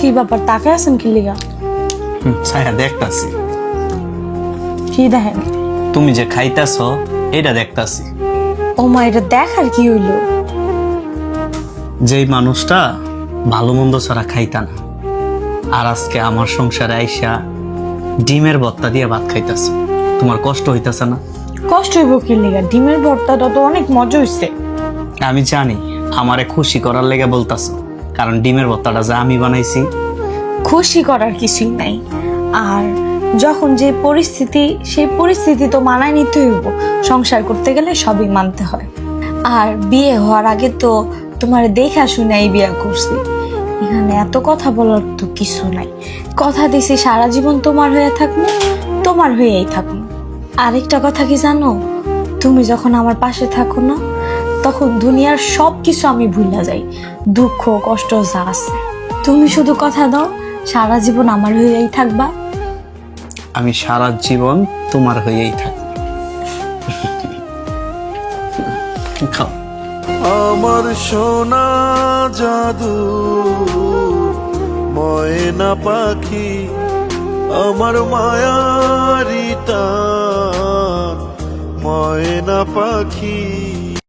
কি ব্যাপার, তাকে আছেন কি লিগা? ছায়া দেখতাছি। কি দেখেন? তুমি যে খাইতাছ এটা দেখতাছি। ও মা, এটা দেখার কি হইলো? যেই মানুষটা ভালো মন্দ ছাড়া খাইতা না, আর আজকে আমার সংসারে আইসা ডিমের ভর্তা দিয়ে ভাত খাইতাছ, তোমার কষ্ট হইতাছে না? কষ্ট হইব কি লিগা? ডিমের ভর্তাটা তো অনেক মজা হইছে। আমি জানি আমারে খুশি করার লেগে বলতাছ, কারণ ডিমের ভর্তাটা যা আমি বানাইছি। খুশি করার কিছুই নাই। আর যখন যে পরিস্থিতি, সেই পরিস্থিতি তো মানায় নিতে হইব। সংসার করতে গেলে সবই মানতে হয়। আর বিয়ে হওয়ার আগে তো তোমার দেখা শুনেই বিয়ে করছি। এখানে এত কথা বলার তো কিছু নাই। কথা দিছি সারা জীবন তোমার হয়ে থাকবো, তোমার হয়েই থাকবো। আরেকটা কথা কি জানো, তুমি যখন আমার পাশে থাকো না, তখন দুনিয়ার সব কিছু আমি ভুলে যাই, দুঃখ কষ্ট যা আছে। তুমি শুধু কথা দাও, সারা জীবন আমার হয়েই থাকবা। আমি সারা জীবন তোমার হয়েই থাকি। খাও। আমার সোনা জাদু ময়না পাখি, আমার মায়ারি টান ময়না পাখি।